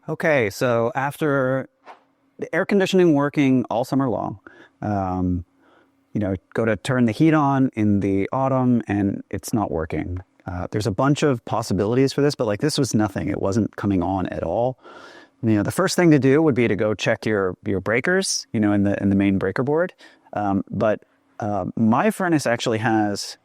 Okay, so after the air conditioning working all summer long, go to turn the heat on in the autumn and it's not working. There's a bunch of possibilities for this, but like this was nothing. It wasn't coming on at all. The first thing to do would be to go check your breakers, in the main breaker board. But my furnace actually has,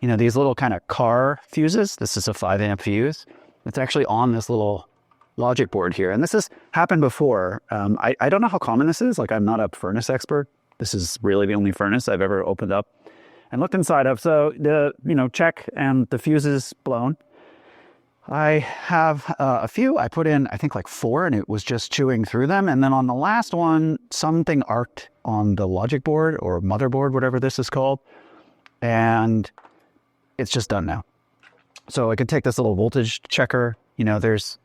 these little kind of car fuses. This is a 5 amp fuse. It's actually on this little logic board here. And this has happened before. I don't know how common this is. Like, I'm not a furnace expert. This is really the only furnace I've ever opened up and looked inside of. So check and the fuse is blown. I have a few. I put in, I think like 4, and it was just chewing through them. And then on the last one, something arced on the logic board or motherboard, whatever this is called. And it's just done now. So I could take this little voltage checker. There's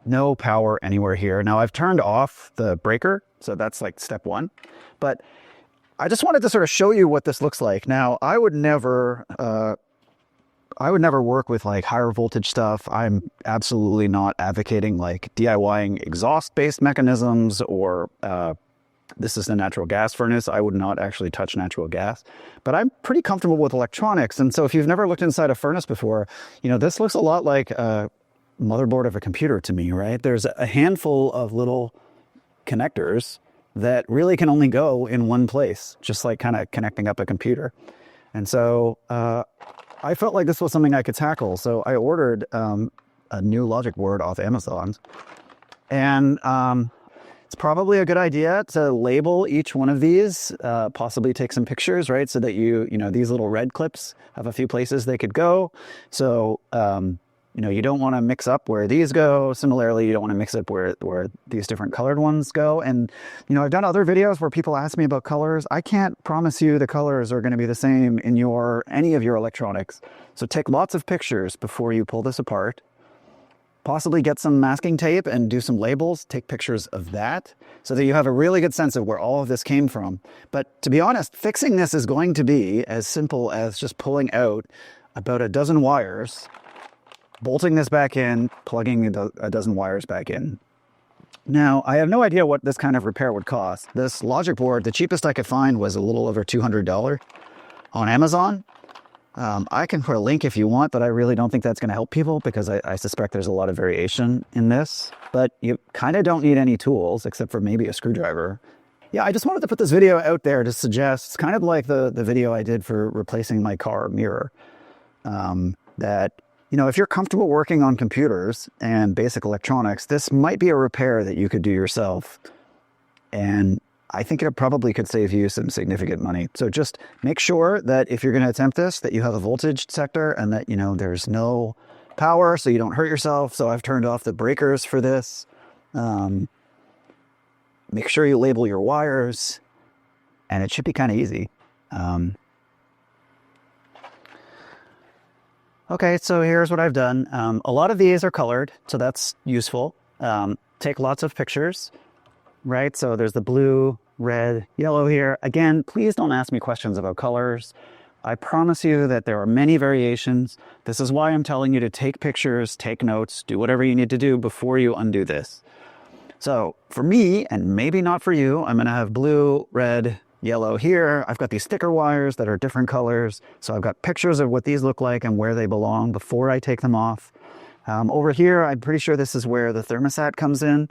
no power anywhere here. Now I've turned off the breaker, so that's like step 1. But I just wanted to sort of show you what this looks like. Now, I would never work with like higher voltage stuff. I'm absolutely not advocating like DIYing exhaust-based mechanisms or this is a natural gas furnace. I would not actually touch natural gas, but I'm pretty comfortable with electronics. And so if you've never looked inside a furnace before, this looks a lot like a motherboard of a computer to me, right? There's a handful of little connectors that really can only go in one place, just like kind of connecting up a computer. And so I felt like this was something I could tackle. So I ordered a new logic board off Amazon. And it's probably a good idea to label each one of these, possibly take some pictures, right? So that these little red clips have a few places they could go. So, you don't want to mix up where these go. Similarly, you don't want to mix up where these different colored ones go. And, I've done other videos where people ask me about colors. I can't promise you the colors are going to be the same in any of your electronics. So take lots of pictures before you pull this apart. Possibly get some masking tape and do some labels, take pictures of that so that you have a really good sense of where all of this came from. But to be honest, fixing this is going to be as simple as just pulling out about a dozen wires, bolting this back in, plugging a dozen wires back in. Now, I have no idea what this kind of repair would cost. This logic board, the cheapest I could find was a little over $200 on Amazon. I can put a link if you want, but I really don't think that's going to help people because I suspect there's a lot of variation in this. But you kind of don't need any tools except for maybe a screwdriver. Yeah, I just wanted to put this video out there to suggest, it's kind of like the video I did for replacing my car mirror, that if you're comfortable working on computers and basic electronics, this might be a repair that you could do yourself. And I think it probably could save you some significant money. So just make sure that if you're going to attempt this, that you have a voltage sector and that, there's no power so you don't hurt yourself. So I've turned off the breakers for this. Make sure you label your wires and it should be kind of easy. Okay, so here's what I've done. A lot of these are colored, so that's useful. Take lots of pictures, right? So there's the blue, red, yellow here. Again, please don't ask me questions about colors. I promise you that there are many variations. This is why I'm telling you to take pictures, take notes, do whatever you need to do before you undo this. So for me, and maybe not for you, I'm going to have blue, red, yellow here. I've got these thicker wires that are different colors. So I've got pictures of what these look like and where they belong before I take them off. Over here, I'm pretty sure this is where the thermostat comes in.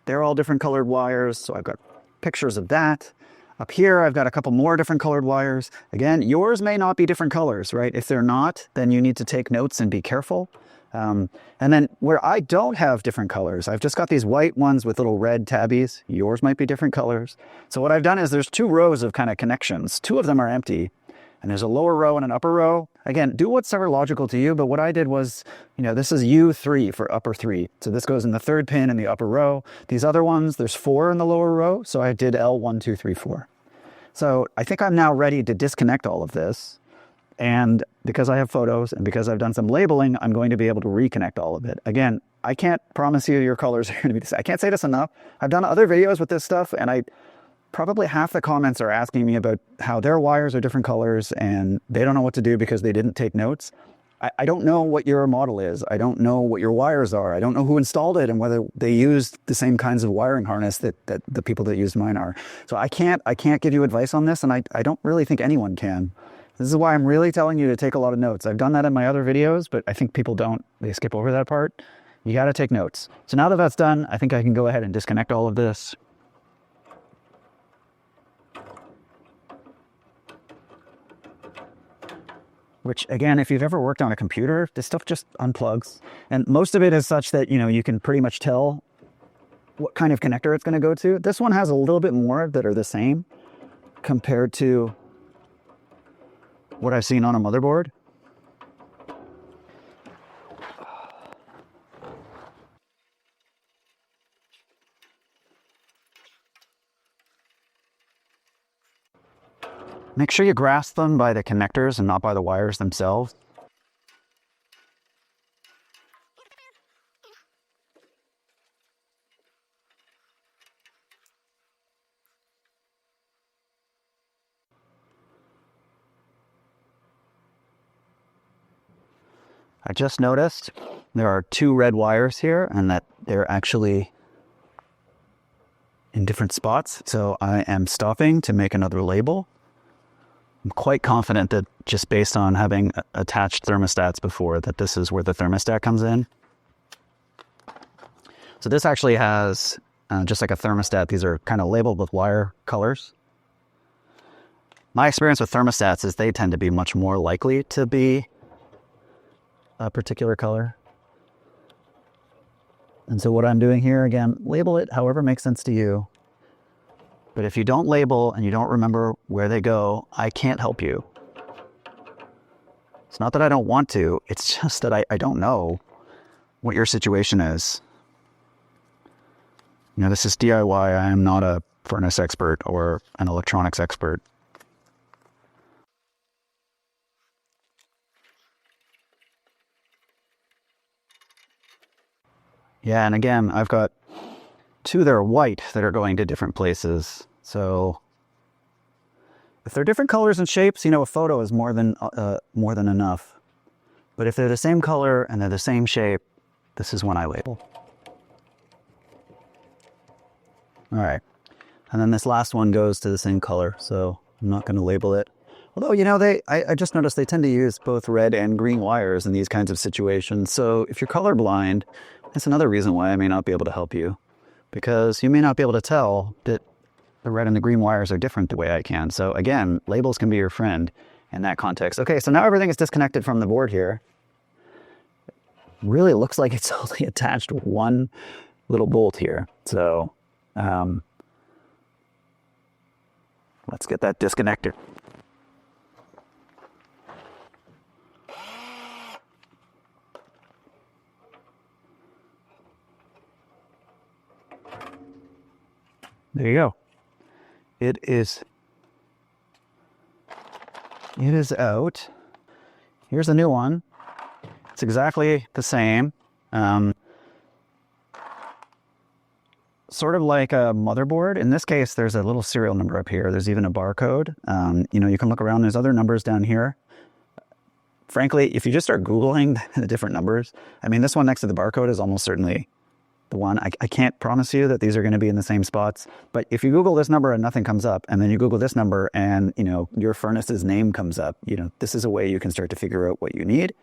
They're all different colored wires, so I've got pictures of that. Up here, I've got a couple more different colored wires. Again, yours may not be different colors, right? If they're not, then you need to take notes and be careful. And then where I don't have different colors, I've just got these white ones with little red tabbies. Yours might be different colors. So what I've done is there's 2 rows of kind of connections. 2 of them are empty. And there's a lower row and an upper row. Again, do what's ever logical to you, but what I did was, this is U3 for upper 3. So this goes in the 3rd pin in the upper row. These other ones, there's 4 in the lower row, so I did L1, 2, 3, 4. So I think I'm now ready to disconnect all of this. And because I have photos and because I've done some labeling, I'm going to be able to reconnect all of it. Again, I can't promise you your colors are going to be the same. I can't say this enough. I've done other videos with this stuff, and probably half the comments are asking me about how their wires are different colors and they don't know what to do because they didn't take notes. I don't know what your model is. I don't know what your wires are. I don't know who installed it and whether they used the same kinds of wiring harness that the people that used mine are. So I can't give you advice on this, and I don't really think anyone can. This is why I'm really telling you to take a lot of notes. I've done that in my other videos, but I think people don't. They skip over that part. You got to take notes. So now that that's done, I think I can go ahead and disconnect all of this. Which, again, if you've ever worked on a computer, this stuff just unplugs. And most of it is such that, you can pretty much tell what kind of connector it's going to go to. This one has a little bit more that are the same compared to what I've seen on a motherboard. Make sure you grasp them by the connectors and not by the wires themselves. I just noticed there are 2 red wires here and that they're actually in different spots. So I am stopping to make another label. I'm quite confident that just based on having attached thermostats before, that this is where the thermostat comes in. So this actually has, just like a thermostat, these are kind of labeled with wire colors. My experience with thermostats is they tend to be much more likely to be a particular color. And so what I'm doing here, again, label it however makes sense to you. But if you don't label and you don't remember where they go, I can't help you. It's not that I don't want to, it's just that I don't know what your situation is. This is DIY. I am not a furnace expert or an electronics expert. Yeah, and again, I've got 2 that are white that are going to different places. So if they're different colors and shapes, a photo is more than enough. But if they're the same color and they're the same shape, this is when I label. All right. And then this last one goes to the same color, so I'm not going to label it. Although, I just noticed they tend to use both red and green wires in these kinds of situations. So if you're colorblind, that's another reason why I may not be able to help you. Because you may not be able to tell that the red and the green wires are different the way I can. So again, labels can be your friend in that context. Okay, so now everything is disconnected from the board here. Really looks like it's only attached with one little bolt here. So let's get that disconnected. There you go. It is out. Here's a new one. It's exactly the same. Sort of like a motherboard. In this case, there's a little serial number up here. There's even a barcode. You can look around. There's other numbers down here. Frankly, if you just start Googling the different numbers, this one next to the barcode is almost certainly the one. I can't promise you that these are going to be in the same spots, but if you Google this number and nothing comes up, and then you Google this number and, your furnace's name comes up, this is a way you can start to figure out what you need.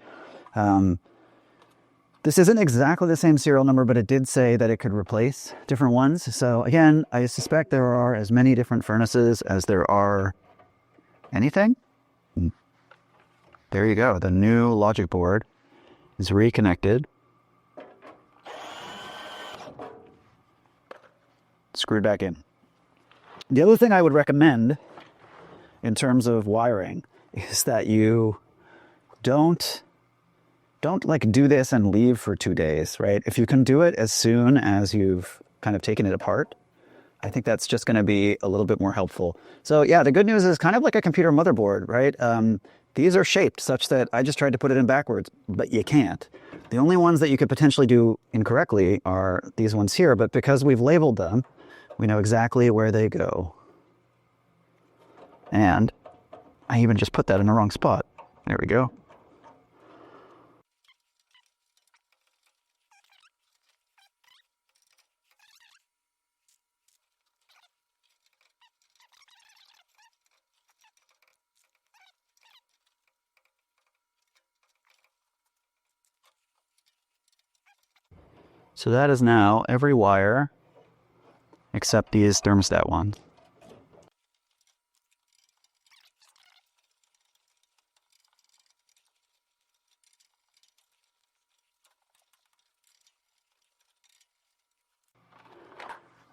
This isn't exactly the same serial number, but it did say that it could replace different ones. So again, I suspect there are as many different furnaces as there are anything. There you go. The new logic board is reconnected. Screwed back in. The other thing I would recommend in terms of wiring is that you don't do this and leave for 2 days, right? If you can do it as soon as you've kind of taken it apart, I think that's just going to be a little bit more helpful. So yeah, the good news is kind of like a computer motherboard, right? These are shaped such that I just tried to put it in backwards, but you can't. The only ones that you could potentially do incorrectly are these ones here, but because we've labeled them, we know exactly where they go. And I even just put that in the wrong spot. There we go. So that is now every wire except these thermostat ones.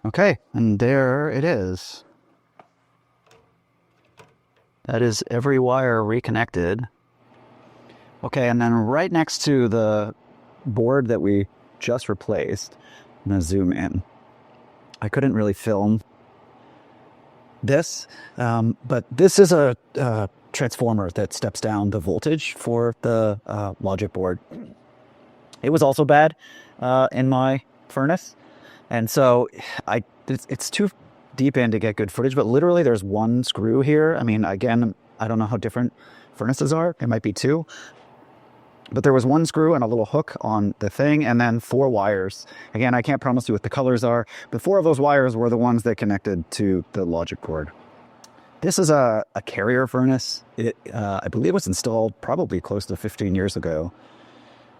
Okay, and there it is. That is every wire reconnected. Okay, and then right next to the board that we just replaced, I'm going to zoom in. I couldn't really film this, but this is a transformer that steps down the voltage for the logic board. It was also bad in my furnace. And so it's too deep in to get good footage, but literally there's one screw here. I mean, again, I don't know how different furnaces are. It might be two. But there was one screw and a little hook on the thing, and then 4 wires. Again, I can't promise you what the colors are, but 4 of those wires were the ones that connected to the logic board. This is a Carrier furnace. I believe it was installed probably close to 15 years ago.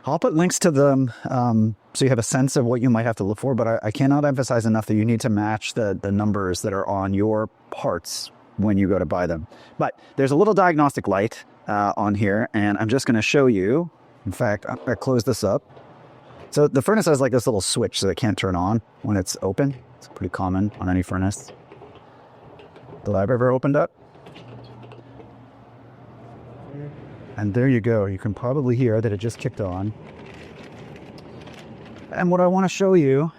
I'll put links to them so you have a sense of what you might have to look for, but I cannot emphasize enough that you need to match the numbers that are on your parts when you go to buy them. But there's a little diagnostic light on here, and I'm just going to show you. In fact, I'm going to close this up. So the furnace has like this little switch so it can't turn on when it's open. It's pretty common on any furnace that I've ever opened up. And there you go. You can probably hear that it just kicked on. And what I want to show you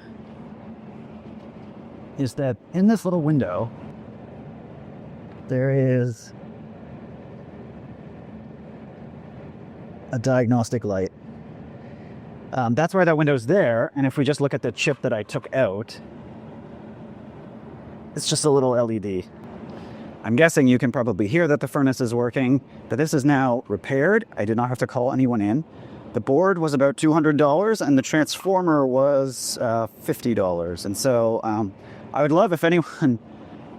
is that in this little window, there is a diagnostic light. That's why that window's there. And if we just look at the chip that I took out, it's just a little LED. I'm guessing you can probably hear that the furnace is working, that this is now repaired. I did not have to call anyone in. The board was about $200 and the transformer was $50. And so I would love if anyone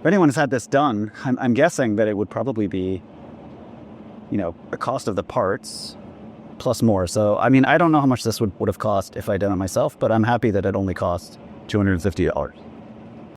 has had this done. I'm guessing that it would probably be, the cost of the parts plus more. So, I mean, I don't know how much this would have cost if I done it myself, but I'm happy that it only cost $250.